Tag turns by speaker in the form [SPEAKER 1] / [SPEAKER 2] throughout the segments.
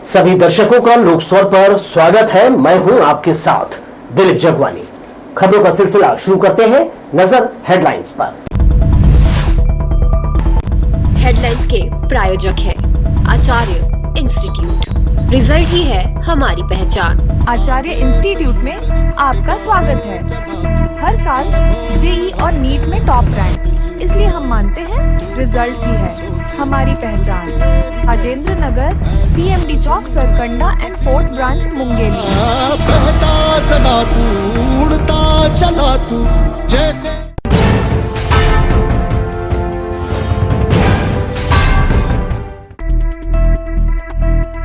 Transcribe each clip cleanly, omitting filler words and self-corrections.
[SPEAKER 1] सभी दर्शकों का लोक स्वर पर स्वागत है। मैं हूं आपके साथ दिलीप जगवानी। खबरों का सिलसिला शुरू करते हैं। नजर हेडलाइंस पर।
[SPEAKER 2] हेडलाइंस के प्रायोजक है आचार्य इंस्टीट्यूट। रिजल्ट ही है हमारी पहचान।
[SPEAKER 3] आचार्य इंस्टीट्यूट में आपका स्वागत है। हर साल जेई और नीट में टॉप रैंक, इसलिए हम मानते हैं रिजल्ट्स ही है हमारी पहचान। Rajendra Nagar, CMD Chowk, Sarkanda and 4th branch Mungeli.
[SPEAKER 4] बहता चला तू, उड़ता चला तू जैसे।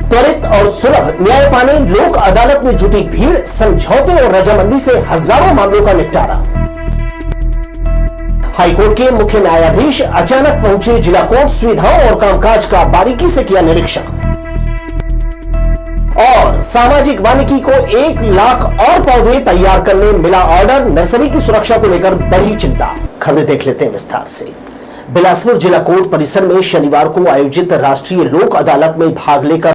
[SPEAKER 1] त्वरित और सुलभ न्याय पाने लोक अदालत में जुटी भीड़, समझौते और रजामंदी से हजारों मामलों का निपटारा। हाईकोर्ट के मुख्य न्यायाधीश अचानक पहुंचे जिला कोर्ट, सुविधाओं और कामकाज का बारीकी से किया निरीक्षण। और सामाजिक वानिकी को 1 लाख और पौधे तैयार करने मिला ऑर्डर, नर्सरी की सुरक्षा को लेकर बढ़ी चिंता। खबरें देख लेते हैं विस्तार से। बिलासपुर जिला कोर्ट परिसर में शनिवार को आयोजित राष्ट्रीय लोक अदालत में भाग लेकर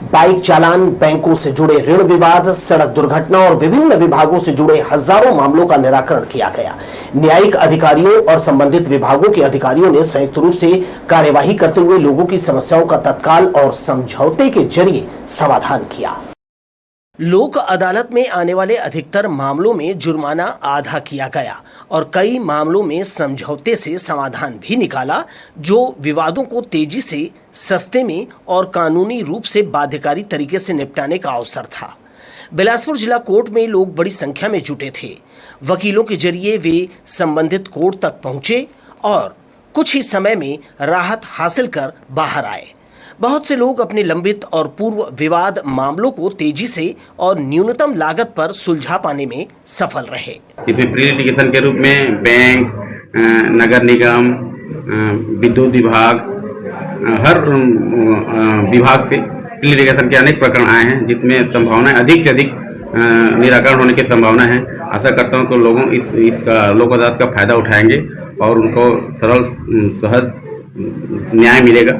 [SPEAKER 1] बाइक चालान, बैंकों से जुड़े ऋण विवाद, सड़क दुर्घटना और विभिन्न विभागों से जुड़े हजारों मामलों का निराकरण किया गया। न्यायिक अधिकारियों और संबंधित विभागों के अधिकारियों ने संयुक्त रूप से कार्यवाही करते हुए लोगों की समस्याओं का तत्काल और समझौते के जरिए समाधान किया। लोक अदालत में आने वाले अधिकतर मामलों में जुर्माना आधा किया गया और कई मामलों में समझौते से समाधान भी निकाला, जो विवादों को तेजी से, सस्ते में और कानूनी रूप से बाध्यकारी तरीके से निपटाने का अवसर था। बिलासपुर जिला कोर्ट में लोग बड़ी संख्या में जुटे थे। वकीलों के जरिए वे संबंधित कोर्ट तक पहुंचे और कुछ ही समय में राहत हासिल कर बाहर आए। बहुत से लोग अपने लंबित और पूर्व विवाद मामलों को तेजी से और न्यूनतम लागत पर सुलझा पाने में सफल रहे।
[SPEAKER 5] इसमें प्री लिटिगेशन के रूप में बैंक, नगर निगम, विद्युत विभाग, हर विभाग से प्री लिटिगेशन के अनेक प्रकरण आए हैं, जिसमें संभावना अधिक से अधिक निराकरण होने की संभावना है। आशा करता हूं कि लोगों इसका लोक अदालत का फायदा उठाएंगे और उनको सरल सहज न्याय मिलेगा।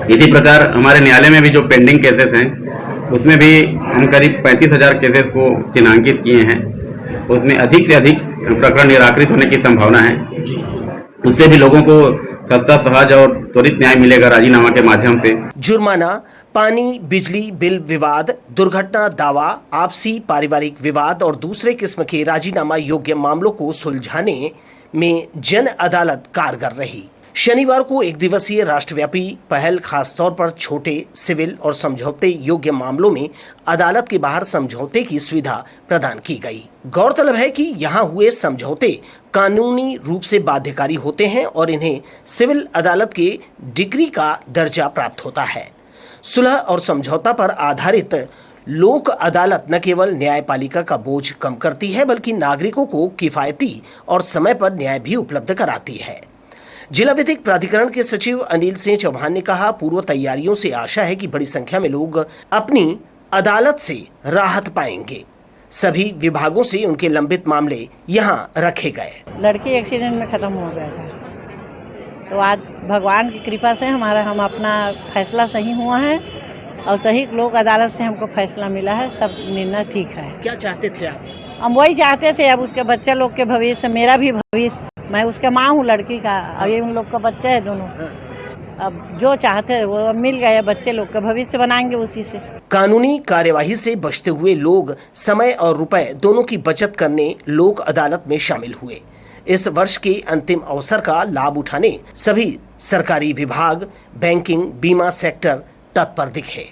[SPEAKER 5] इसी प्रकार हमारे न्यायालय में भी जो पेंडिंग केसेस हैं, उसमें भी हम करीब 35,000 केसेस को चिन्हांकित किए हैं। उसमें अधिक से अधिक प्रकरण निराकृत होने की संभावना है। उससे भी लोगों को सस्ता, सहज और त्वरित न्याय मिलेगा राजीनामा के माध्यम से।
[SPEAKER 1] जुर्माना, पानी बिजली बिल विवाद, दुर्घटना दावा, आपसी पारिवारिक विवाद और दूसरे किस्म के राजीनामा योग्य मामलों को सुलझाने में जन अदालत कारगर रही। शनिवार को एक दिवसीय राष्ट्रव्यापी पहल खासतौर पर छोटे सिविल और समझौते योग्य मामलों में अदालत के बाहर समझौते की सुविधा प्रदान की गई। गौरतलब है कि यहां हुए समझौते कानूनी रूप से बाध्यकारी होते हैं और इन्हें सिविल अदालत के डिग्री का दर्जा प्राप्त होता है। सुलह और समझौता पर आधारित लोक अदालत न केवल न्यायपालिका का बोझ कम करती है, बल्कि नागरिकों को किफायती और समय पर न्याय भी उपलब्ध कराती है। जिला विधिक प्राधिकरण के सचिव अनिल सिंह चौहान ने कहा, पूर्व तैयारियों से आशा है कि बड़ी संख्या में लोग अपनी अदालत से राहत पाएंगे। सभी विभागों से उनके लंबित मामले यहां रखे गए।
[SPEAKER 6] लड़की एक्सीडेंट में खत्म हो गया था, तो आज भगवान की कृपा से हम अपना फैसला सही हुआ है और सही लोक अदालत से हमको फैसला मिला है। सब निर्णय ठीक है। क्या चाहते थे आप? हम वही चाहते थे, अब उसके बच्चे लोग के भविष्य, मेरा भी भविष्य, मैं उसके माँ हूँ लड़की का, और ये उन लोग का बच्चा है दोनों। अब जो चाहते हैं वो मिल गए, बच्चे लोग का भविष्य बनाएंगे उसी से।
[SPEAKER 1] कानूनी कार्यवाही से बचते हुए लोग समय और रुपए दोनों की बचत करने लोक अदालत में शामिल हुए। इस वर्ष के अंतिम अवसर का लाभ उठाने सभी सरकारी विभाग, बैंकिंग, बीमा सेक्टर तत्पर दिखे।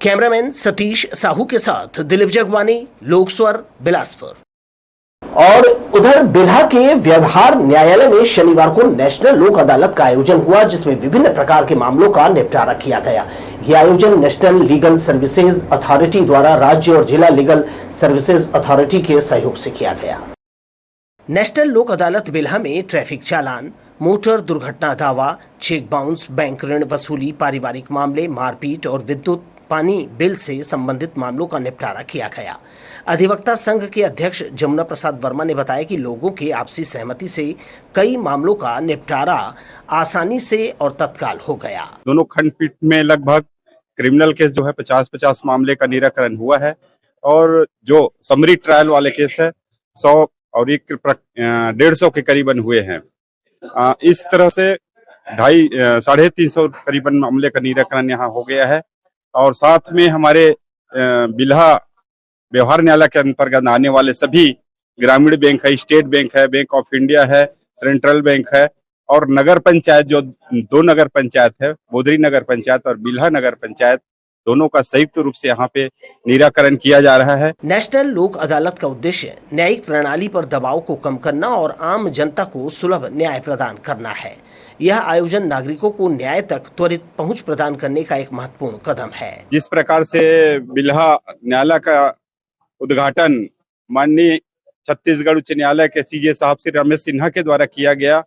[SPEAKER 1] कैमरामैन सतीश साहू के साथ दिलीप जगवानी, लोक स्वर, बिलासपुर। और उधर बिल्हा के व्यवहार न्यायालय में शनिवार को नेशनल लोक अदालत का आयोजन हुआ, जिसमें विभिन्न प्रकार के मामलों का निपटारा किया गया। यह आयोजन नेशनल लीगल सर्विसेज अथॉरिटी द्वारा राज्य और जिला लीगल सर्विसेज अथॉरिटी के सहयोग से किया गया। नेशनल लोक अदालत बिल्हा में ट्रैफिक चालान, मोटर दुर्घटना दावा, चेक बाउंस, बैंक ऋण वसूली, पारिवारिक मामले, मारपीट और विद्युत पानी बिल से संबंधित मामलों का निपटारा किया गया। अधिवक्ता संघ के अध्यक्ष जमुना प्रसाद वर्मा ने बताया कि लोगों के आपसी सहमति से कई मामलों का निपटारा आसानी से और तत्काल हो गया।
[SPEAKER 7] दोनों खंडपीठ में लगभग क्रिमिनल केस जो है 50-50 मामले का निराकरण हुआ है, और जो समरी ट्रायल वाले केस है 100 और 150 के करीबन हुए हैं। इस तरह से 350 करीबन मामले का निराकरण यहाँ हो गया है। और साथ में हमारे बिल्हा व्यवहार न्यायालय के अंतर्गत आने वाले सभी ग्रामीण बैंक है, स्टेट बैंक है, बैंक ऑफ इंडिया है, सेंट्रल बैंक है, और नगर पंचायत जो 2 नगर पंचायत है, बोदरी नगर पंचायत और बिल्हा नगर पंचायत, दोनों का संयुक्त रूप से यहाँ पे निराकरण किया जा रहा है।
[SPEAKER 1] नेशनल लोक अदालत का उद्देश्य न्यायिक प्रणाली पर दबाव को कम करना और आम जनता को सुलभ न्याय प्रदान करना है। यह आयोजन नागरिकों को न्याय तक त्वरित पहुंच प्रदान करने का एक महत्वपूर्ण कदम है।
[SPEAKER 7] जिस प्रकार से बिल्हा न्यायालय का उद्घाटन माननीय छत्तीसगढ़ उच्च न्यायालय के सीजे साहब श्री रमेश सिन्हा के द्वारा किया गया,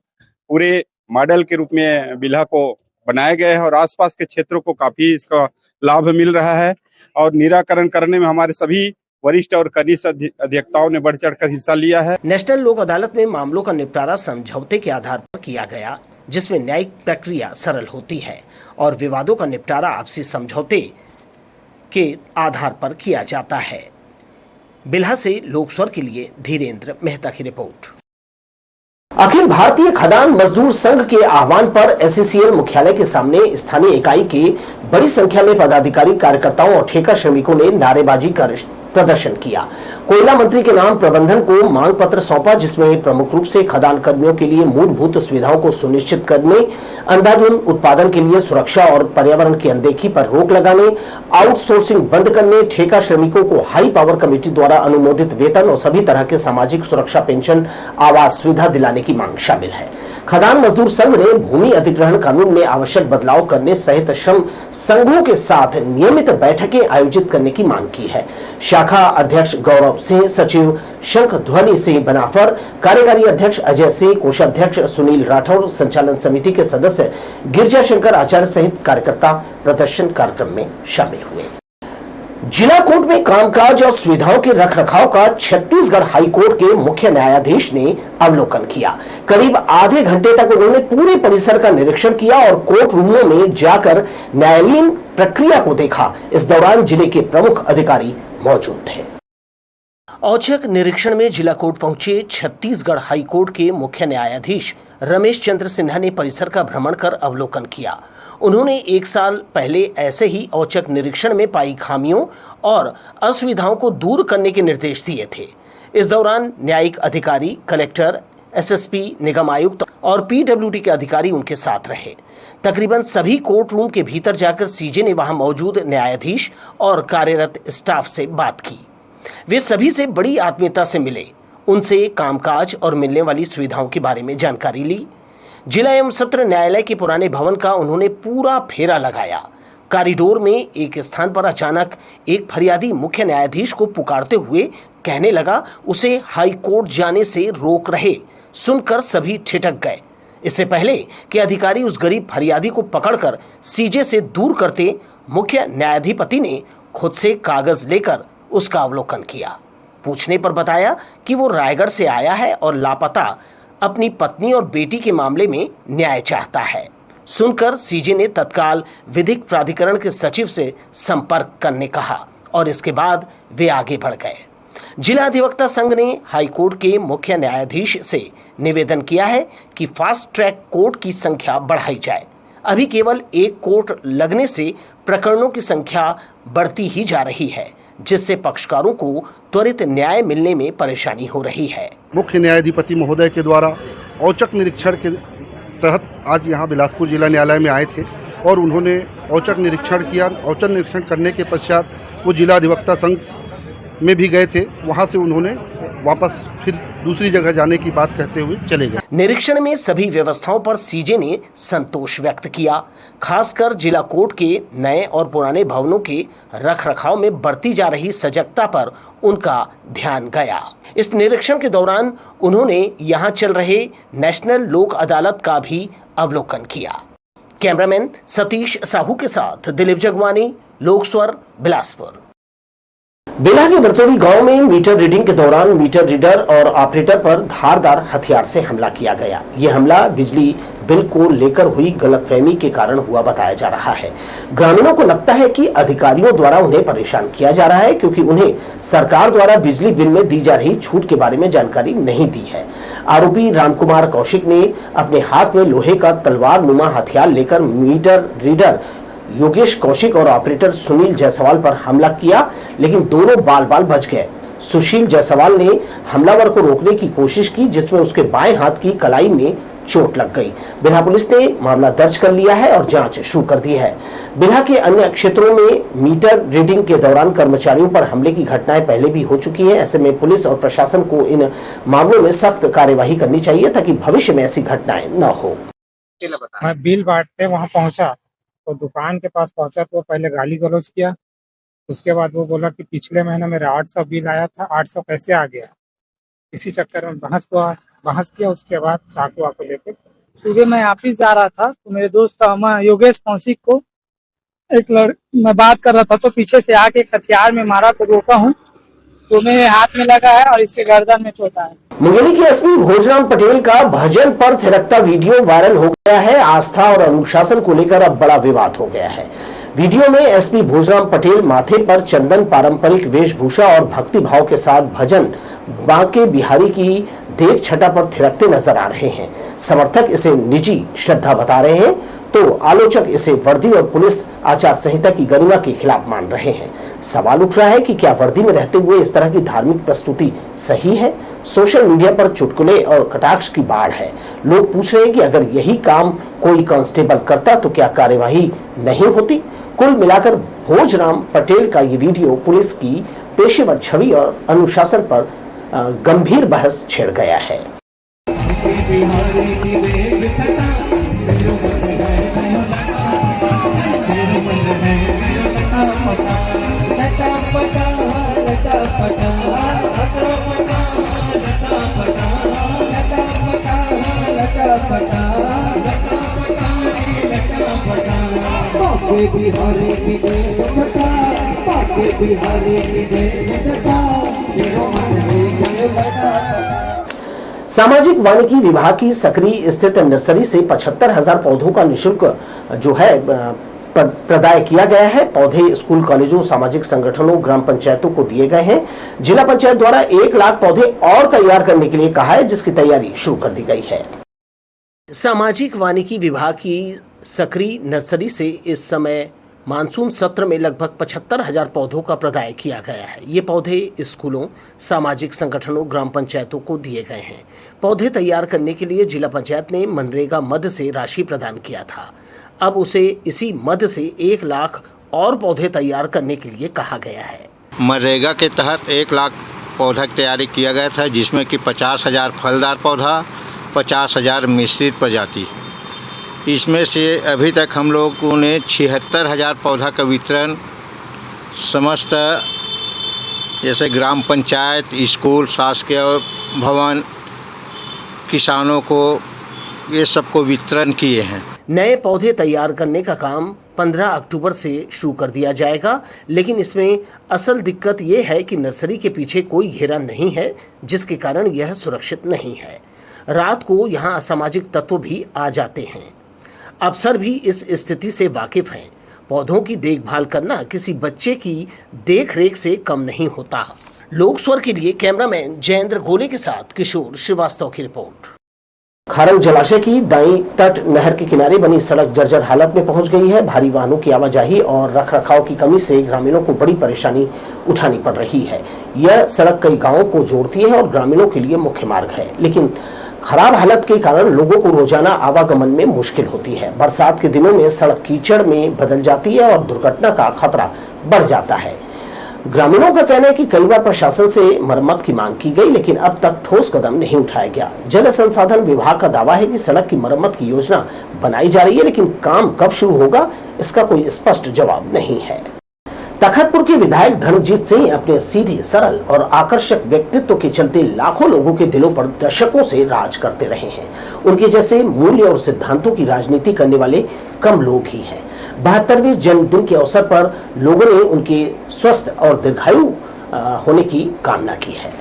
[SPEAKER 7] पूरे मॉडल के रूप में बिल्हा को बनाया गया है और आसपास के क्षेत्रों को काफी इसका लाभ मिल रहा है। और निराकरण करने में हमारे सभी वरिष्ठ और कनिष्ठ अधिवक्ताओं ने बढ़ चढ़कर हिस्सा लिया है।
[SPEAKER 1] नेशनल लोक अदालत में मामलों का निपटारा समझौते के आधार पर किया गया, जिसमें न्यायिक प्रक्रिया सरल होती है और विवादों का निपटारा आपसी समझौते के आधार पर किया जाता है। बिल्हा से लोकस्वर के लिए धीरेन्द्र मेहता की रिपोर्ट। अखिल भारतीय खदान मजदूर संघ के आह्वान पर एससीसीएल मुख्यालय के सामने स्थानीय इकाई के बड़ी संख्या में पदाधिकारी, कार्यकर्ताओं और ठेका श्रमिकों ने नारेबाजी कर प्रदर्शन किया। कोयला मंत्री के नाम प्रबंधन को मांग पत्र सौंपा, जिसमें प्रमुख रूप से खदान कर्मियों के लिए मूलभूत सुविधाओं को सुनिश्चित करने, अंधाधुंध उत्पादन के लिए सुरक्षा और पर्यावरण की अनदेखी पर रोक लगाने, आउटसोर्सिंग बंद करने, ठेका श्रमिकों को हाई पावर कमेटी द्वारा अनुमोदित वेतन और सभी तरह के सामाजिक सुरक्षा, पेंशन, आवास सुविधा दिलाने की मांग शामिल है। खदान मजदूर संघ ने भूमि अधिग्रहण कानून में आवश्यक बदलाव करने सहित श्रम संघों के साथ नियमित बैठकें आयोजित करने की मांग की है। शाखा अध्यक्ष गौरव सिंह, सचिव शंख ध्वनि सिंह बनाफर, कार्यकारी अध्यक्ष अजय सिंह, कोषाध्यक्ष सुनील राठौर, संचालन समिति के सदस्य गिरजा शंकर आचार्य सहित कार्यकर्ता प्रदर्शन कार्यक्रम में शामिल हुए। जिला कोर्ट में कामकाज और सुविधाओं के रखरखाव का छत्तीसगढ़ हाईकोर्ट के मुख्य न्यायाधीश ने अवलोकन किया। करीब आधे घंटे तक उन्होंने पूरे परिसर का निरीक्षण किया और कोर्ट रूमों में जाकर न्यायालयीन प्रक्रिया को देखा। इस दौरान जिले के प्रमुख अधिकारी मौजूद थे। औचक निरीक्षण में जिला कोर्ट पहुंचे छत्तीसगढ़ हाईकोर्ट के मुख्य न्यायाधीश रमेश चंद्र सिन्हा ने परिसर का भ्रमण कर अवलोकन किया। उन्होंने 1 साल पहले ऐसे ही औचक निरीक्षण में पाई खामियों और असुविधाओं को दूर करने के निर्देश दिए थे। इस दौरान न्यायिक अधिकारी, कलेक्टर, एसएसपी, निगम आयुक्त और पीडब्ल्यूडी के अधिकारी उनके साथ रहे। तकरीबन सभी कोर्ट रूम के भीतर जाकर सीजे ने वहां मौजूद न्यायाधीश और कार्यरत स्टाफ से बात की। वे सभी से बड़ी आत्मीयता से मिले, उनसे कामकाज और मिलने वाली सुविधाओं के बारे में जानकारी ली। जिला एवं सत्र न्यायालय के पुराने भवन का उन्होंने पूरा फेरा लगाया। कॉरिडोर में एक स्थान पर अचानक एक फरियादी मुख्य न्यायाधीश को पुकारते हुए कहने लगा उसे हाई कोर्ट जाने से रोक रहे। सुनकर सभी ठिठक गए। इससे पहले कि अधिकारी उस गरीब फरियादी को पकड़कर सीजे से दूर करते, मुख्य न्यायाधिपति ने खुद से कागज लेकर उसका अवलोकन किया। पूछने पर बताया कि वो रायगढ़ से आया है और लापता अपनी पत्नी और बेटी के मामले में न्याय चाहता है। सुनकर सीजे ने तत्काल विधिक प्राधिकरण के सचिव से संपर्क करने कहा और इसके बाद वे आगे बढ़ गए। जिला अधिवक्ता संघ ने हाईकोर्ट के मुख्य न्यायाधीश से निवेदन किया है कि फास्ट ट्रैक कोर्ट की संख्या बढ़ाई जाए। अभी केवल एक कोर्ट लगने से प्रकरणों की संख्या बढ़ती ही जा रही है, जिससे पक्षकारों को त्वरित न्याय मिलने में परेशानी हो रही है।
[SPEAKER 8] मुख्य न्यायाधिपति महोदय के द्वारा औचक निरीक्षण के तहत आज यहाँ बिलासपुर जिला न्यायालय में आए थे और उन्होंने औचक निरीक्षण किया। औचक निरीक्षण करने के पश्चात वो जिला अधिवक्ता संघ में भी गए थे। वहाँ से उन्होंने वापस फिर दूसरी जगह जाने की बात कहते हुए चले गए।
[SPEAKER 1] निरीक्षण में सभी व्यवस्थाओं पर सीजे ने संतोष व्यक्त किया। खासकर जिला कोर्ट के नए और पुराने भवनों के रखरखाव में बढ़ती जा रही सजगता पर उनका ध्यान गया। इस निरीक्षण के दौरान उन्होंने यहां चल रहे नेशनल लोक अदालत का भी अवलोकन किया। कैमरामैन सतीश साहू के साथ दिलीप जगवानी, लोकस्वर, बिलासपुर। बेला के बरतोड़ी गांव में मीटर रीडिंग के दौरान मीटर रीडर और ऑपरेटर पर धारदार हथियार से हमला किया गया। यह हमला बिजली बिल को लेकर हुई गलतफहमी के कारण हुआ बताया जा रहा है। ग्रामीणों को लगता है कि अधिकारियों द्वारा उन्हें परेशान किया जा रहा है क्योंकि उन्हें सरकार द्वारा बिजली बिल में दी जा रही छूट के बारे में जानकारी नहीं दी है। आरोपी रामकुमार कौशिक ने अपने हाथ में लोहे का तलवार नुमा हथियार लेकर मीटर रीडर योगेश कौशिक और ऑपरेटर सुनील जायसवाल पर हमला किया, लेकिन दोनों बाल बाल बच गए। सुशील जायसवाल ने हमलावर को रोकने की कोशिश की, जिसमें उसके बाएं हाथ की कलाई में चोट लग गई। बिल्हा पुलिस ने मामला दर्ज कर लिया है और जांच शुरू कर दी है। बिल्हा के अन्य क्षेत्रों में मीटर रीडिंग के दौरान कर्मचारियों पर हमले की घटनाएं पहले भी हो चुकी हैं। ऐसे में पुलिस और प्रशासन को इन मामलों में सख्त कार्यवाही करनी चाहिए ताकि भविष्य में ऐसी घटनाएं न हो।
[SPEAKER 9] मैं बिल बांटते वहाँ पहुँचा तो दुकान के पास पहुंचा तो पहले गाली गलौज किया। उसके बाद वो बोला कि पिछले महीने मेरा 800 बिल आया था, 800 कैसे आ गया। इसी चक्कर में बहस किया। उसके बाद चाकू वाकू लेके
[SPEAKER 10] सुबह मैं ऑफिस जा रहा था तो मेरे दोस्त योगेश कौशिक को मैं बात कर रहा था तो पीछे से आके एक हथियार में मारा तो रोका हूँ तो मेरे हाथ में लगा है और इससे गर्दन में चोट है।
[SPEAKER 1] मुंगेली के एसपी भोजराम पटेल का भजन पर थिरकता वीडियो वायरल हो गया है। आस्था और अनुशासन को लेकर अब बड़ा विवाद हो गया है। वीडियो में एसपी भोजराम पटेल माथे पर चंदन, पारंपरिक वेशभूषा और भक्ति भाव के साथ भजन बांके बिहारी की देख छटा पर थिरकते नजर आ रहे हैं। समर्थक इसे निजी श्रद्धा बता रहे हैं तो आलोचक इसे वर्दी और पुलिस आचार संहिता की गरिमा के खिलाफ मान रहे हैं। सवाल उठ रहा है कि क्या वर्दी में रहते हुए इस तरह की धार्मिक प्रस्तुति सही है? सोशल मीडिया पर चुटकुले और कटाक्ष की बाढ़ है। लोग पूछ रहे हैं कि अगर यही काम कोई कांस्टेबल करता तो क्या कार्यवाही नहीं होती? कुल मिलाकर भोजराम पटेल का ये वीडियो पुलिस की पेशेवर छवि और अनुशासन पर गंभीर बहस छेड़ गया है। सामाजिक वानिकी विभाग की सकरी स्थित नर्सरी से 75,000 पौधों का निःशुल्क जो है प्रदाय किया गया है। पौधे स्कूल, कॉलेजों, सामाजिक संगठनों, ग्राम पंचायतों को दिए गए हैं। जिला पंचायत द्वारा 1 लाख पौधे और तैयार करने के लिए कहा है, जिसकी तैयारी शुरू कर दी गई है। सामाजिक वानिकी विभाग की सकरी नर्सरी से इस समय मानसून सत्र में लगभग 75,000 पौधों का प्रदाय किया गया है। ये पौधे स्कूलों, सामाजिक संगठनों, ग्राम पंचायतों को दिए गए हैं। पौधे तैयार करने के लिए जिला पंचायत ने मनरेगा मद से राशि प्रदान किया था। अब उसे इसी मद से 1 लाख और पौधे तैयार करने के लिए कहा गया है।
[SPEAKER 11] मनरेगा के तहत 1 लाख पौधा की तैयारी किया गया था, जिसमें कि 50,000 फलदार पौधा, 50,000 मिश्रित प्रजाति। इसमें से अभी तक हम लोगों ने 76,000 पौधा का वितरण समस्त जैसे ग्राम पंचायत, स्कूल, शासकीय भवन, किसानों को ये सबको वितरण किए हैं।
[SPEAKER 1] नए पौधे तैयार करने का काम 15 अक्टूबर से शुरू कर दिया जाएगा, लेकिन इसमें असल दिक्कत ये है कि नर्सरी के पीछे कोई घेरा नहीं है, जिसके कारण यह सुरक्षित नहीं है। रात को यहाँ असामाजिक तत्व भी आ जाते हैं। अफसर भी इस स्थिति से वाकिफ हैं। पौधों की देखभाल करना किसी बच्चे की देखरेख से कम नहीं होता। लोक स्वर के लिए कैमरामैन जयेंद्र गोले के साथ किशोर श्रीवास्तव की रिपोर्ट। खारंग जलाशय की दाईं तट नहर के किनारे बनी सड़क जर्जर हालत में पहुंच गई है। भारी वाहनों की आवाजाही और रखरखाव की कमी से ग्रामीणों को बड़ी परेशानी उठानी पड़ रही है। यह सड़क कई गांवों को जोड़ती है और ग्रामीणों के लिए मुख्य मार्ग है, लेकिन खराब हालत के कारण लोगों को रोजाना आवागमन में मुश्किल होती है। बरसात के दिनों में सड़क कीचड़ में बदल जाती है और दुर्घटना का खतरा बढ़ जाता है। ग्रामीणों का कहना है कि कई बार प्रशासन से मरम्मत की मांग की गई, लेकिन अब तक ठोस कदम नहीं उठाया गया। जल संसाधन विभाग का दावा है कि सड़क की मरम्मत की योजना बनाई जा रही है, लेकिन काम कब शुरू होगा इसका कोई स्पष्ट जवाब नहीं है। तखतपुर के विधायक धर्मजीत सिंह अपने सीधे, सरल और आकर्षक व्यक्तित्व के चलते लाखों लोगों के दिलों पर दशकों से राज करते रहे हैं। उनके जैसे मूल्य और सिद्धांतों की राजनीति करने वाले कम लोग ही हैं। 72वें जन्मदिन के अवसर पर लोगों ने उनके स्वस्थ और दीर्घायु होने की कामना की है।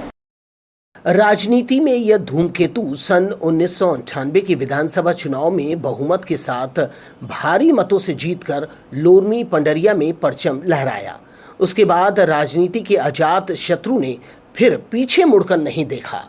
[SPEAKER 1] राजनीति में यह धूमकेतु सन 1998 के विधानसभा चुनाव में बहुमत के साथ भारी मतों से जीतकर लोरमी पंडरिया में परचम लहराया। उसके बाद राजनीति के अजात शत्रु ने फिर पीछे मुड़कर नहीं देखा।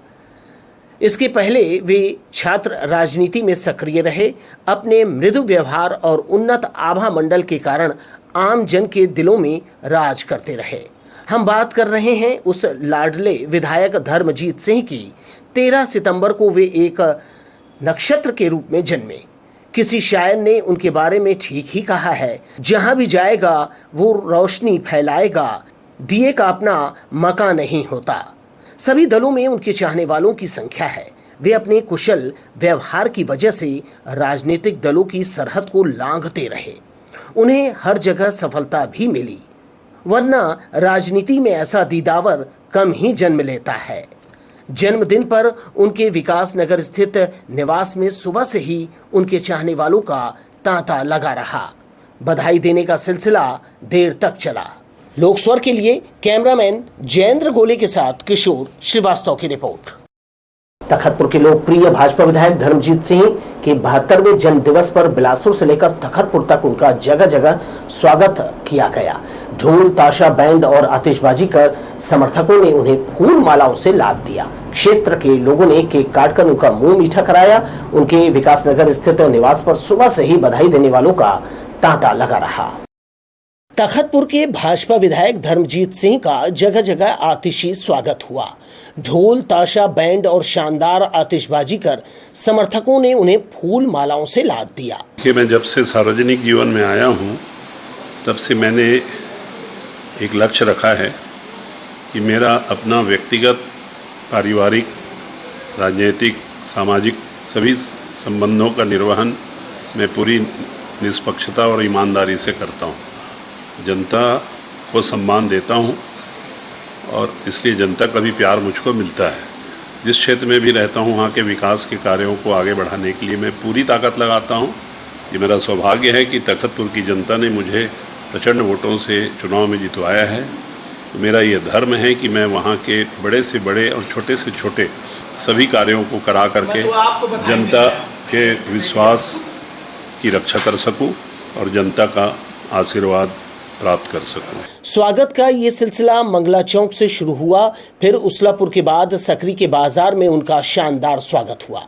[SPEAKER 1] इसके पहले वे छात्र राजनीति में सक्रिय रहे। अपने मृदु व्यवहार और उन्नत आभा मंडल के कारण आम जन के दिलों में राज करते रहे। हम बात कर रहे हैं उस लाडले विधायक धर्मजीत सिंह की। 13 सितंबर को वे एक नक्षत्र के रूप में जन्मे। किसी शायर ने उनके बारे में ठीक ही कहा है, जहां भी जाएगा वो रोशनी फैलाएगा, दिए का अपना मकान नहीं होता। सभी दलों में उनके चाहने वालों की संख्या है। वे अपने कुशल व्यवहार की वजह से राजनीतिक दलों की सरहद को लांघते रहे। उन्हें हर जगह सफलता भी मिली, वरना राजनीति में ऐसा दीदावर कम ही जन्म लेता है। जन्मदिन पर उनके विकास नगर स्थित निवास में सुबह से ही उनके चाहने वालों का तांता लगा रहा। बधाई देने का सिलसिला देर तक चला। लोकस्वर के लिए कैमरामैन जयेंद्र गोले के साथ किशोर श्रीवास्तव की रिपोर्ट। तखतपुर के लोकप्रिय भाजपा विधायक धर्मजीत सिंह के 72वें जन्म दिवस पर बिलासपुर से लेकर तखतपुर तक उनका जगह जगह स्वागत किया गया। ढोल, ताशा, बैंड और आतिशबाजी कर समर्थकों ने उन्हें फूल मालाओं से लाद दिया। क्षेत्र के लोगों ने केक काटकर उनका मुंह मीठा कराया। उनके विकास नगर स्थित निवास पर सुबह से ही बधाई देने वालों का तांता लगा रहा। तखतपुर के भाजपा विधायक धर्मजीत सिंह का जगह जगह आतिशी स्वागत हुआ। ढोल, ताशा, बैंड और शानदार आतिशबाजी कर समर्थकों ने उन्हें फूल मालाओं से लाद दिया।
[SPEAKER 12] कि मैं जब से सार्वजनिक जीवन में आया हूं, तब से मैंने एक लक्ष्य रखा है कि मेरा अपना व्यक्तिगत, पारिवारिक, राजनीतिक, सामाजिक सभी संबंधों का निर्वहन मैं पूरी निष्पक्षता और ईमानदारी से करता हूं। जनता को सम्मान देता हूं और इसलिए जनता का भी प्यार मुझको मिलता है। जिस क्षेत्र में भी रहता हूं, वहाँ के विकास के कार्यों को आगे बढ़ाने के लिए मैं पूरी ताकत लगाता हूं। ये मेरा सौभाग्य है कि तखतपुर की जनता ने मुझे प्रचंड वोटों से चुनाव में जितवाया है। तो मेरा ये धर्म है कि मैं वहाँ के बड़े से बड़े और छोटे से छोटे सभी कार्यों को करा करके जनता के विश्वास की रक्षा कर सकूं और जनता का आशीर्वाद प्राप्त कर सकूं।
[SPEAKER 1] स्वागत का ये सिलसिला मंगला चौक से शुरू हुआ, फिर उसलापुर के बाद सकरी के बाजार में उनका शानदार स्वागत हुआ।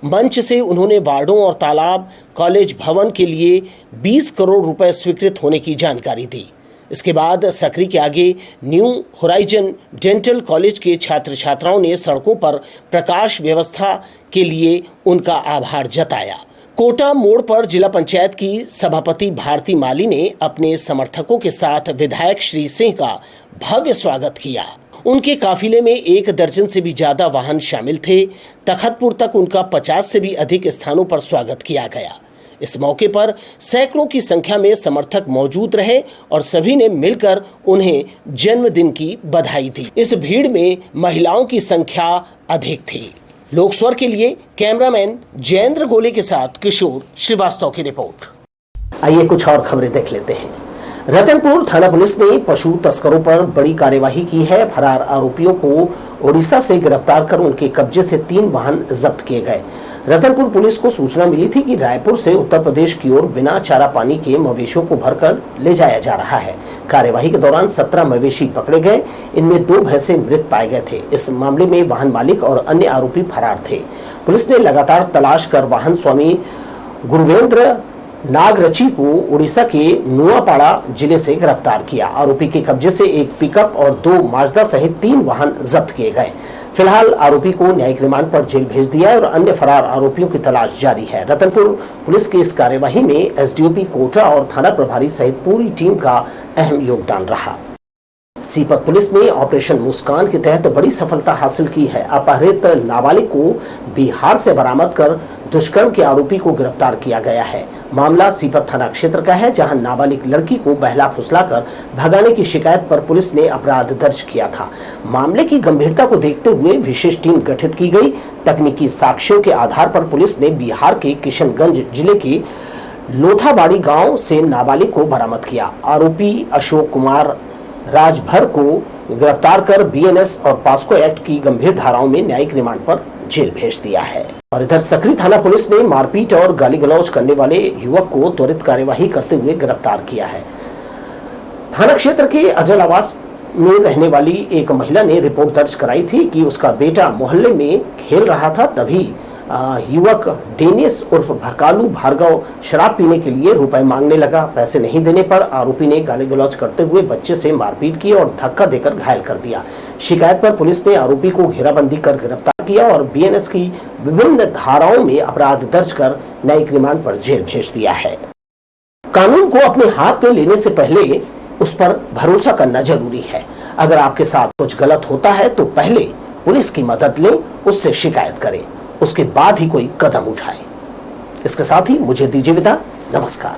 [SPEAKER 1] मंच से उन्होंने वार्डों और तालाब, कॉलेज भवन के लिए 20 करोड़ रुपए स्वीकृत होने की जानकारी दी। इसके बाद सकरी के आगे न्यू होराइजन डेंटल कॉलेज के छात्र छात्राओं ने सड़कों पर प्रकाश व्यवस्था के लिए उनका आभार जताया। कोटा मोड़ पर जिला पंचायत की सभापति भारती माली ने अपने समर्थकों के साथ विधायक श्री सिंह का भव्य स्वागत किया। उनके काफिले में 1 दर्जन से भी ज्यादा वाहन शामिल थे। तखतपुर तक उनका 50 से भी अधिक स्थानों पर स्वागत किया गया। इस मौके पर सैकड़ों की संख्या में समर्थक मौजूद रहे और सभी ने मिलकर उन्हें जन्मदिन की बधाई दी। इस भीड़ में महिलाओं की संख्या अधिक थी। लोकस्वर के लिए कैमरामैन जयेंद्र गोले के साथ किशोर श्रीवास्तव की रिपोर्ट। आइए कुछ और खबरें देख लेते हैं। रतनपुर थाना पुलिस ने पशु तस्करों पर बड़ी कार्यवाही की है। फरार आरोपियों को ओडिशा से गिरफ्तार कर उनके कब्जे से 3 वाहन जब्त किए गए। रतनपुर पुलिस को सूचना मिली थी कि रायपुर से उत्तर प्रदेश की ओर बिना चारा पानी के मवेशियों को भरकर ले जाया जा रहा है। कार्यवाही के दौरान 17 मवेशी पकड़े गए। इनमें 2 भैंसे मृत पाए गए थे। इस मामले में वाहन मालिक और अन्य आरोपी फरार थे। पुलिस ने लगातार तलाश कर वाहन स्वामी गुरुवेंद्र नागरची को उड़ीसा के नुआपाड़ा जिले से गिरफ्तार किया। आरोपी के कब्जे से एक पिकअप और 2 माजदा सहित 3 वाहन जब्त किए गए। फिलहाल आरोपी को न्यायिक रिमांड पर जेल भेज दिया है और अन्य फरार आरोपियों की तलाश जारी है। रतनपुर पुलिस की इस कार्यवाही में एसडीओपी कोटा और थाना प्रभारी सहित पूरी टीम का अहम योगदान रहा। सीपत पुलिस ने ऑपरेशन मुस्कान के तहत बड़ी सफलता हासिल की है। अपहृत नाबालिग को बिहार से बरामद कर दुष्कर्म के आरोपी को गिरफ्तार किया गया है। मामला सीपत थाना क्षेत्र का है, जहां नाबालिग लड़की को बहला फुसलाकर भगाने की शिकायत पर पुलिस ने अपराध दर्ज किया था। मामले की गंभीरता को देखते हुए विशेष टीम गठित की गई। तकनीकी साक्ष्यों के आधार पर पुलिस ने बिहार के किशनगंज जिले के लोथाबाड़ी गाँव से नाबालिग को बरामद किया। आरोपी अशोक कुमार राजभर को गिरफ्तार कर बीएनएस और पास्को एक्ट की गंभीर धाराओं में न्यायिक रिमांड पर जेल भेज दिया है। और इधर सकरी थाना पुलिस ने मारपीट और गाली गलौज करने वाले युवक को त्वरित कार्यवाही करते हुए गिरफ्तार किया है। थाना क्षेत्र के अजल आवास में रहने वाली एक महिला ने रिपोर्ट दर्ज कराई थी कि उसका बेटा मोहल्ले में खेल रहा था, तभी युवक डेनिस उर्फ भकालू भार्गव शराब पीने के लिए रुपए मांगने लगा। पैसे नहीं देने पर आरोपी ने गाली गलौज करते हुए बच्चे से मारपीट की और धक्का देकर घायल कर दिया। शिकायत पर पुलिस ने आरोपी को घेराबंदी कर गिरफ्तार किया और बीएनएस की विभिन्न धाराओं में अपराध दर्ज कर न्यायिक रिमांड पर जेल भेज दिया है। कानून को अपने हाथ में लेने से पहले उस पर भरोसा करना जरूरी है। अगर आपके साथ कुछ गलत होता है तो पहले पुलिस की मदद लें, उससे शिकायत करें, उसके बाद ही कोई कदम उठाएं। इसके साथ ही मुझे दीजिए विदा। नमस्कार।